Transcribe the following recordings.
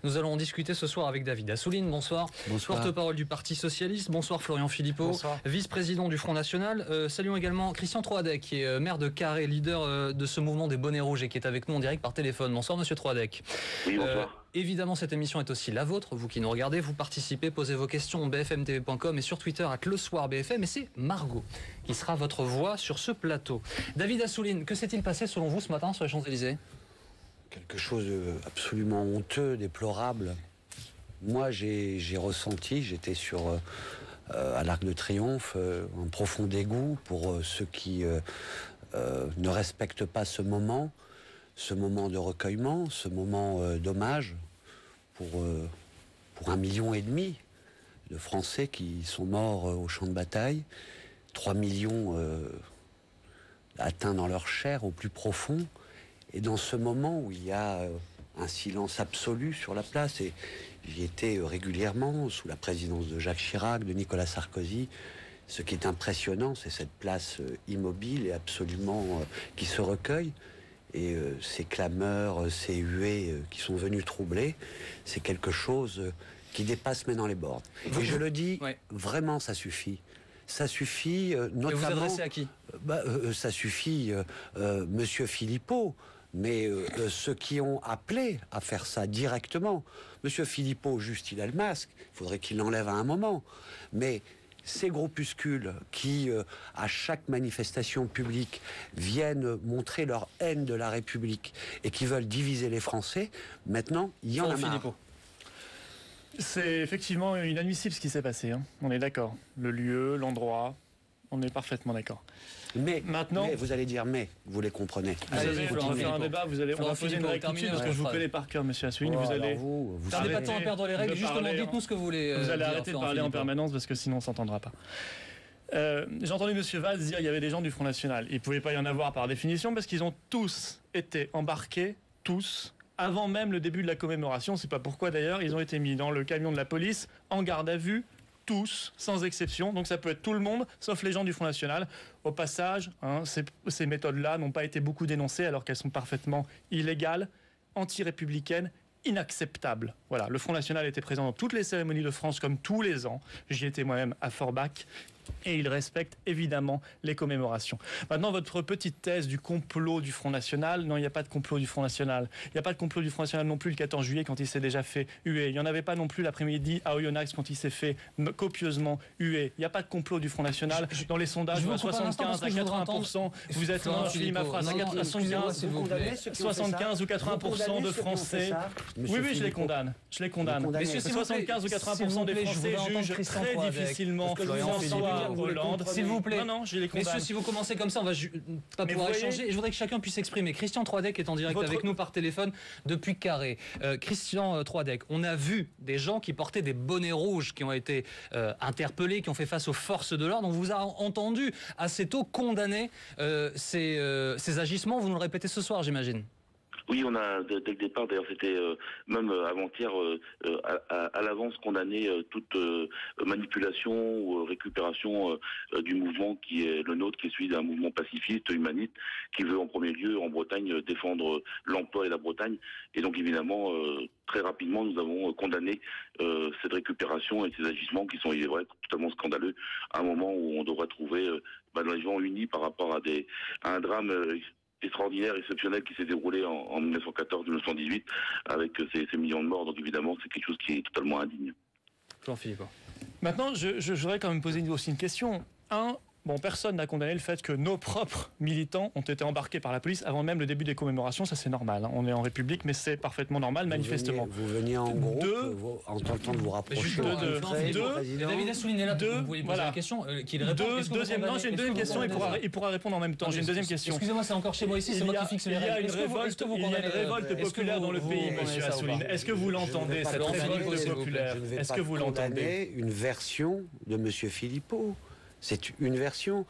Nous allons en discuter ce soir avec David Assouline. Bonsoir. Bonsoir. Porte-parole du Parti Socialiste. Bonsoir Florian Philippot. Bonsoir. Vice-président du Front National. Saluons également Christian Troadec, qui est maire de Carré, leader de ce mouvement des bonnets rouges et qui est avec nous en direct par téléphone. Bonsoir Monsieur Troadec. Oui, bonsoir. Évidemment, cette émission est aussi la vôtre. Vous qui nous regardez, vous participez, posez vos questions bfmtv.com et sur Twitter @lesoirbfm. Et c'est Margot qui sera votre voix sur ce plateau. David Assouline, que s'est-il passé selon vous ce matin sur les Champs-Élysées ? Quelque chose absolument honteux, déplorable. Moi, j'ai ressenti, j'étais à l'Arc de Triomphe, un profond dégoût pour ceux qui ne respectent pas ce moment de recueillement, ce moment d'hommage pour 1,5 million de Français qui sont morts au champ de bataille, 3 millions atteints dans leur chair au plus profond. Et dans ce moment où il y a un silence absolu sur la place, et j'y étais régulièrement sous la présidence de Jacques Chirac, de Nicolas Sarkozy, ce qui est impressionnant, c'est cette place immobile et absolument qui se recueille. Et ces clameurs, ces huées qui sont venues troubler, c'est quelque chose qui dépasse maintenant les bornes. Et je le dis, vraiment, ça suffit. Ça suffit, notamment... Et vous adressez à qui ? Ça suffit, Monsieur Philippot, mais ceux qui ont appelé à faire ça directement. Monsieur Philippot, juste, il a le masque, il faudrait qu'il l'enlève à un moment. Mais ces groupuscules qui, à chaque manifestation publique, viennent montrer leur haine de la République et qui veulent diviser les Français, maintenant, il y en a marre. C'est effectivement inadmissible ce qui s'est passé, hein. On est d'accord. Le lieu, l'endroit, on est parfaitement d'accord. Mais vous allez dire vous les comprenez. On va faire un débat, on va poser une rectitude parce que je vous connais par cœur, monsieur Assouline. Vous allez perdez pas de temps à perdre les règles, justement, dites-nous ce que vous voulez. Vous allez arrêter de parler en permanence parce que sinon on ne s'entendra pas. J'ai entendu monsieur Valls dire qu'il y avait des gens du Front National. Il ne pouvait pas y en avoir par définition parce qu'ils ont tous été embarqués, tous, avant même le début de la commémoration. C'est pas pourquoi d'ailleurs ils ont été mis dans le camion de la police, en garde à vue, tous, sans exception. Donc ça peut être tout le monde, sauf les gens du Front National. Au passage, ces méthodes-là n'ont pas été beaucoup dénoncées alors qu'elles sont parfaitement illégales, anti-républicaines, inacceptables. Voilà, le Front National était présent dans toutes les cérémonies de France comme tous les ans. J'y étais moi-même à Forbach. Et il respecte évidemment les commémorations. Maintenant, votre petite thèse du complot du Front National, non, il n'y a pas de complot du Front National. Il n'y a pas de complot du Front National non plus le 14 juillet quand il s'est déjà fait huer. Il n'y en avait pas non plus l'après-midi à Oyonnax quand il s'est fait copieusement huer. Il n'y a pas de complot du Front National. Dans les sondages, à 75 à 80%, vous êtes je finis ma phrase, à 75 ou 80% de Français. Oui, je les condamne. Je les condamne. 75 ou 80% des Français jugent très difficilement François Hollande. S'il vous plaît. Non, je les condamne. Messieurs, si vous commencez comme ça, on va pas pouvoir échanger. Et je voudrais que chacun puisse s'exprimer. Christian Troadec est en direct avec nous par téléphone depuis Carré. Christian Troadec, on a vu des gens qui portaient des bonnets rouges, qui ont été interpellés, qui ont fait face aux forces de l'ordre. On vous a entendu assez tôt condamner ces agissements. Vous nous le répétez ce soir, j'imagine. Oui, on a dès le départ, d'ailleurs c'était même avant-hier à l'avance condamné toute manipulation ou récupération du mouvement qui est le nôtre, qui est celui d'un mouvement pacifiste, humaniste, qui veut en premier lieu en Bretagne défendre l'emploi et la Bretagne. Et donc évidemment, très rapidement, nous avons condamné cette récupération et ces agissements qui sont, il est vrai, totalement scandaleux, à un moment où on devrait trouver les gens unis par rapport à un drame extraordinaire, exceptionnel qui s'est déroulé en 1914-1918 avec ces millions de morts. Donc évidemment, c'est quelque chose qui est totalement indigne. Jean-Philippe. Maintenant, je voudrais quand même poser aussi une question. Personne n'a condamné le fait que nos propres militants ont été embarqués par la police avant même le début des commémorations. Ça, c'est normal. Hein. On est en République, mais c'est parfaitement normal, manifestement. Vous veniez en groupe, en tentant de vous rapprocher. David Assouline est là. Vous voulez poser la question qu'il réponde. J'ai une deuxième question. Il pourra répondre en même temps. J'ai une deuxième question. Excusez-moi, c'est encore chez moi ici. C'est moi qui fixe les règles. Il y a une révolte populaire dans le pays, monsieur Assouline. Est-ce que vous l'entendez, cette révolte populaire? Est-ce que vous l'entendez? Une version de monsieur Philippot. C'est une version.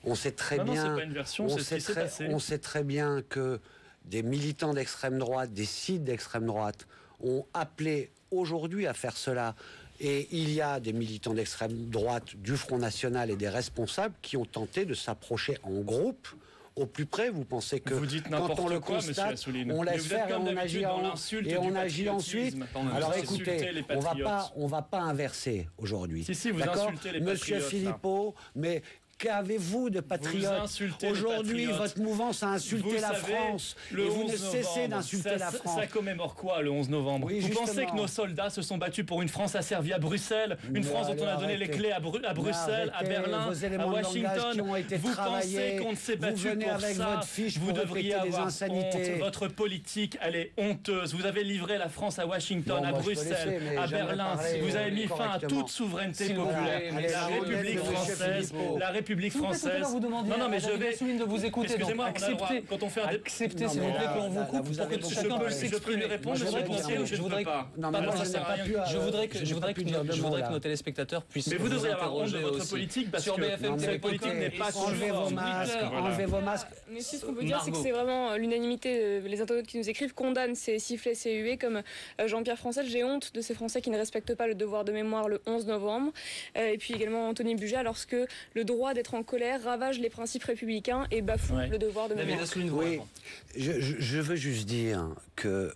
On sait très bien. C'est pas une version, c'est ce qui s'est passé. On sait très bien que des militants d'extrême droite, des sites d'extrême droite, ont appelé aujourd'hui à faire cela. Et il y a des militants d'extrême droite du Front National et des responsables qui ont tenté de s'approcher en groupe au plus près? Vous pensez que vous dites quand on le quoi, constate, on laisse faire et on agit ensuite? Alors écoutez, on va pas inverser aujourd'hui. Si, vous insultez les patriotes. Monsieur Philippot, mais qu'avez-vous de patriote? Aujourd'hui, votre mouvance a insulté la France. Et vous ne cessez d'insulter la France. Ça commémore quoi le 11 novembre? Vous pensez que nos soldats se sont battus pour une France asservie à Bruxelles? Une France dont on a donné les clés à Bruxelles, à Berlin, à Washington? Vous pensez qu'on ne s'est battu pour ça? Vous devriez avoir honte. Votre politique, elle est honteuse. Vous avez livré la France à Washington, à Bruxelles, à Berlin. Vous avez mis fin à toute souveraineté populaire. La République française, République française. Non, mais je vais de vous écouter. Excusez-moi, quand on fait accepter, s'il vous plaît, qu'on vous coupe pour que chacun puisse s'exprimer. Je voudrais pas. Je voudrais que nos téléspectateurs puissent. Mais vous devriez avoir honte de votre politique parce que cette politique n'est pas enlevez vos masques. Mais ce qu'on peut dire, c'est que c'est vraiment l'unanimité. Les internautes qui nous écrivent condamnent ces sifflets, ces huées, comme Jean-Pierre Francel. J'ai honte de ces Français qui ne respectent pas le devoir de mémoire le 11 novembre. Et puis également Anthony Buja, lorsque le droit d'être en colère ravage les principes républicains et bafoue le devoir de mémoire. Oui, je veux juste dire que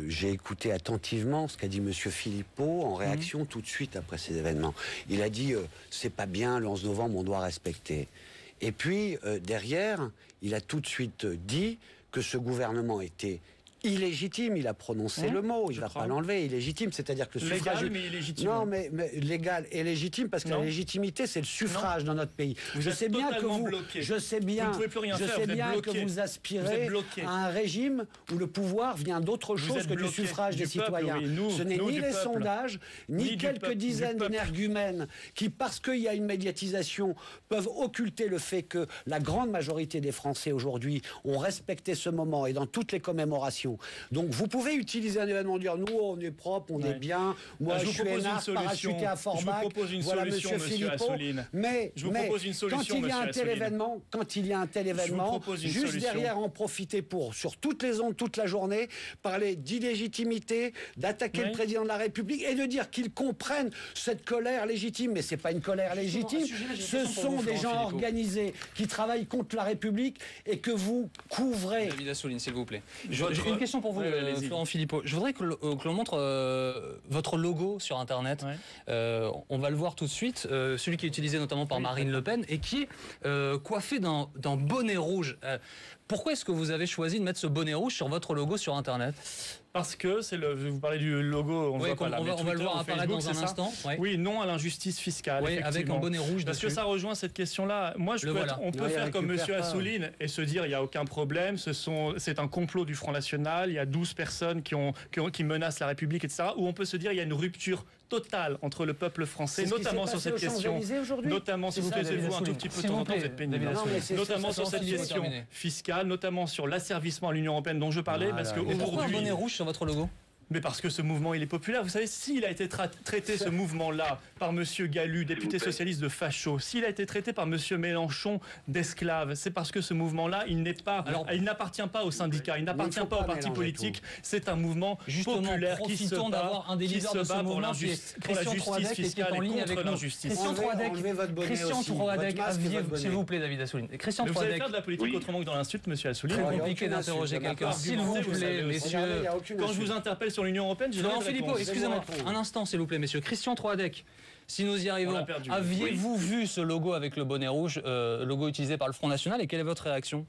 j'ai écouté attentivement ce qu'a dit Monsieur Philippot en réaction tout de suite après ces événements. Il a dit c'est pas bien, le 11 novembre, on doit respecter. Et puis derrière, il a tout de suite dit que ce gouvernement était illégitime, il a prononcé le mot, il ne va pas l'enlever, illégitime, c'est-à-dire que le suffrage... Légal, mais illégitime. Non, mais légal et légitime, parce que la légitimité, c'est le suffrage dans notre pays. Je sais bien que vous aspirez à un régime où le pouvoir vient d'autre chose que du suffrage des citoyens. Ce n'est ni les sondages, ni quelques dizaines d'énergumènes qui, parce qu'il y a une médiatisation, peuvent occulter le fait que la grande majorité des Français aujourd'hui ont respecté ce moment et dans toutes les commémorations. Donc vous pouvez utiliser un événement, dire nous on est propre, on est bien, moi je suis énarque, parachuté à Forbach, voilà Monsieur Philippot, mais quand il y a un tel événement, juste derrière en profiter pour, sur toutes les ondes, toute la journée, parler d'illégitimité, d'attaquer le président de la République et de dire qu'ils comprennent cette colère légitime, mais c'est pas une colère légitime, ce sont des gens organisés qui travaillent contre la République et que vous couvrez. David Assouline, s'il vous plaît. J'ai une question pour vous, Florent Philippot. Je voudrais que l'on montre votre logo sur Internet. On va le voir tout de suite. Celui qui est utilisé notamment par Marine Le Pen et qui est coiffé d'un bonnet rouge. Pourquoi est-ce que vous avez choisi de mettre ce bonnet rouge sur votre logo sur Internet? Parce que vous parlez du logo, on va le voir apparaître dans un instant. Oui, non à l'injuste fiscale. Oui, avec un bonnet rouge. Parce que ça rejoint cette question-là. Moi, on peut faire comme Monsieur Assouline et se dire il n'y a aucun problème. C'est un complot du Front National. Il y a 12 personnes qui menacent la République, etc. Ou on peut se dire il y a une rupture totale entre le peuple français, notamment sur cette question. Notamment, s'il vous plaît, taisez-vous un tout petit peu de temps en temps, vous êtes pénible. Notamment sur cette question fiscale, notamment sur l'asservissement à l'Union européenne dont je parlais, parce qu'aujourd'hui. Pourquoi un bonnet rouge sur votre logo? Mais parce que ce mouvement, il est populaire. Vous savez, s'il a été traité, ce mouvement-là, par Monsieur Galut, député socialiste de facho, s'il a été traité par Monsieur Mélenchon d'esclave, c'est parce que ce mouvement-là, il n'appartient pas aux syndicats, il n'appartient pas aux partis politiques. C'est un mouvement populaire qui se bat pour la justice fiscale et contre l'injustice. Christian Troadec, s'il vous plaît, David Assouline. Christian Troadec. Vous allez faire de la politique autrement que dans l'insulte, Monsieur Assouline. Très compliqué d'interroger quelqu'un. S'il vous plaît, messieurs. Quand je vous interpelle sur l'Union européenne, Florent Philippot, excusez-moi, un instant s'il vous plaît, messieurs. Christian Troadec, si nous y arrivons, aviez-vous vu ce logo avec le bonnet rouge, logo utilisé par le Front National, et quelle est votre réaction?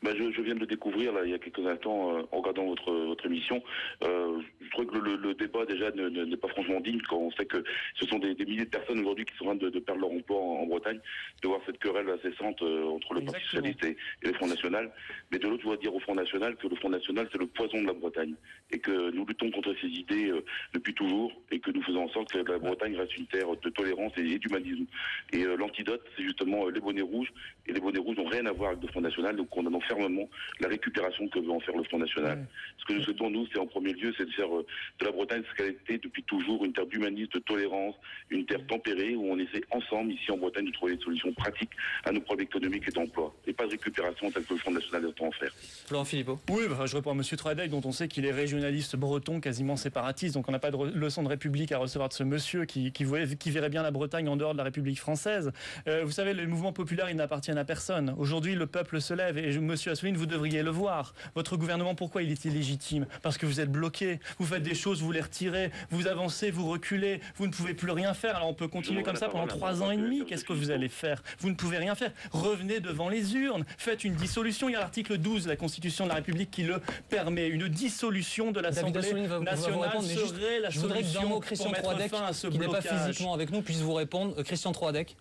Je viens de le découvrir là, il y a quelques instants en regardant votre émission. Je trouve que le débat déjà n'est pas franchement digne quand on sait que ce sont des milliers de personnes aujourd'hui qui sont en train de perdre leur emploi en Bretagne, de voir cette querelle incessante entre le Parti socialiste et le Front National. Mais de l'autre, je dois dire au Front National que le Front National c'est le poison de la Bretagne et que nous luttons contre ces idées depuis toujours et que nous faisons en sorte que la Bretagne reste une terre de tolérance et d'humanisme. Et l'antidote, c'est justement les bonnets rouges. Et les bonnets rouges n'ont rien à voir avec le Front National. Nous condamnons fermement la récupération que veut en faire le Front National. Ce que nous souhaitons, nous, c'est en premier lieu, c'est de faire de la Bretagne ce qu'elle était depuis toujours, une terre d'humanisme, de tolérance, une terre tempérée, où on essaie ensemble, ici en Bretagne, de trouver des solutions pratiques à nos problèmes économiques et d'emploi. Et pas de récupération telle que le Front National entend en faire. Florent Philippot. Oui, je réponds à M. Troadec, dont on sait qu'il est régionaliste breton, quasiment séparatiste, donc on n'a pas de leçon de République à recevoir de ce monsieur qui verrait bien la Bretagne en dehors de la République française. Vous savez, les mouvements populaires, ils n'appartiennent à personne. Aujourd'hui, le peuple se lève, et M. Assouline, vous devriez le voir. Votre gouvernement, pourquoi il est illégitime? Parce que vous êtes bloqué. Vous faites des choses, vous les retirez, vous avancez, vous reculez, vous ne pouvez plus rien faire. Alors on peut continuer comme ça pendant 3 ans et demi. Qu'est-ce que vous allez faire? Vous ne pouvez rien faire. Revenez devant les urnes, faites une dissolution. Il y a l'article 12 de la Constitution de la République qui le permet. Une dissolution de l'Assemblée nationale serait la solution pour mettre fin à ce blocage. Qui n'est pas physiquement avec nous, puisse vous répondre. Christian Troadec.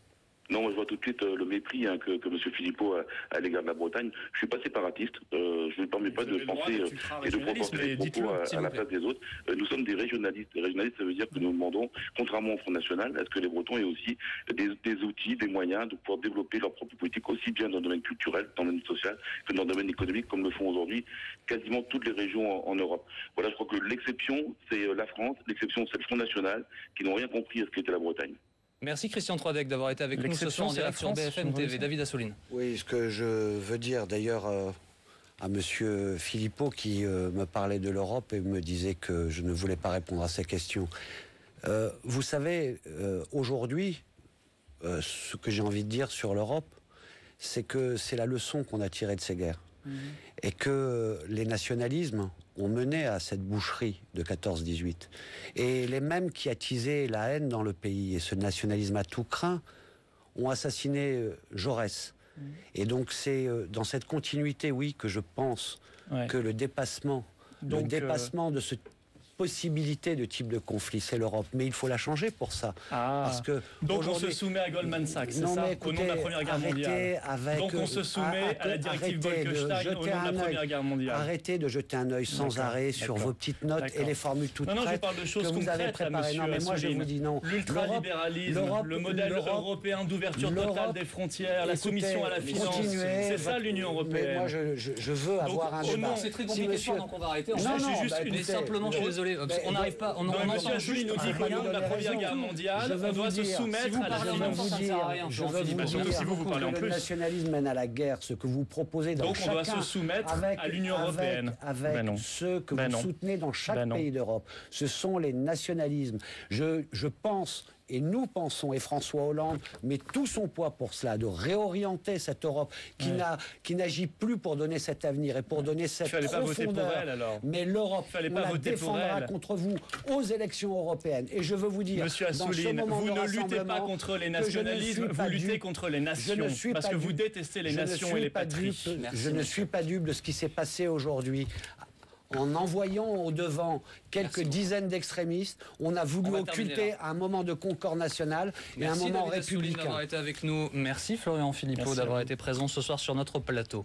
Non, je vois tout de suite le mépris que M. Philippot a à l'égard de la Bretagne. Je ne suis pas séparatiste. Je ne me permets pas de penser et de proporter des propos à la place des autres. Nous sommes des régionalistes. Les régionalistes, ça veut dire que nous demandons, contrairement au Front National, à ce que les Bretons aient aussi des outils, des moyens de pouvoir développer leur propre politique, aussi bien dans le domaine culturel, dans le domaine social, que dans le domaine économique, comme le font aujourd'hui quasiment toutes les régions en Europe. Voilà, je crois que l'exception, c'est la France. L'exception, c'est le Front National, qui n'ont rien compris à ce qu'était la Bretagne. Merci Christian Troadec d'avoir été avec nous ce soir en direct sur BFM TV. David Assouline. Oui, ce que je veux dire d'ailleurs à monsieur Philippot qui me parlait de l'Europe et me disait que je ne voulais pas répondre à ces questions. Vous savez, aujourd'hui, ce que j'ai envie de dire sur l'Europe, c'est que c'est la leçon qu'on a tirée de ces guerres. Et que les nationalismes ont mené à cette boucherie de 14-18. Et les mêmes qui attisaient la haine dans le pays et ce nationalisme à tout crin ont assassiné Jaurès. Et donc c'est dans cette continuité, oui, que je pense que le dépassement de ce possibilité de type de conflit, c'est l'Europe. Mais il faut la changer pour ça. Parce que donc on se soumet à Goldman Sachs, c'est ça, écoutez, au nom de la Première Guerre mondiale. Donc on se soumet à la directive Bolkestein au nom de la Première Guerre mondiale. Arrêtez de jeter un œil sans arrêt sur vos petites notes et les formules toutes prêtes je parle de choses que vous avez préparées. Non, mais moi je vous dis non. L'ultralibéralisme, le modèle européen d'ouverture totale des frontières, la soumission à la finance, c'est ça l'Union européenne. Mais moi je veux avoir un débat. C'est très compliqué, donc on va arrêter. Simplement, je suis désolé. On n'arrive pas. On entend juste nous dit qu'au nom de la Première Guerre mondiale, on doit se soumettre à la finance. Surtout si vous parlez en plus. Le nationalisme mène à la guerre. Ce que vous proposez dans chacun. Donc on doit se soumettre à l'Union européenne. Avec ceux que vous soutenez dans chaque pays d'Europe. Ce sont les nationalismes. Je pense. Et nous pensons, et François Hollande met tout son poids pour cela, de réorienter cette Europe qui n'agit plus pour donner cet avenir et pour donner cette profondeur. Mais l'Europe, on la défendra contre vous aux élections européennes. Et je veux vous dire, Monsieur Assouline, vous ne luttez pas contre les nationalismes, vous luttez contre les nations. Parce que vous détestez les nations et les patries. Je ne suis pas dupe de ce qui s'est passé aujourd'hui. En envoyant au devant quelques dizaines d'extrémistes, on a voulu occulter un moment de concorde national et un moment républicain. Merci d'avoir été avec nous. Merci Florian Philippot d'avoir été présent ce soir sur notre plateau.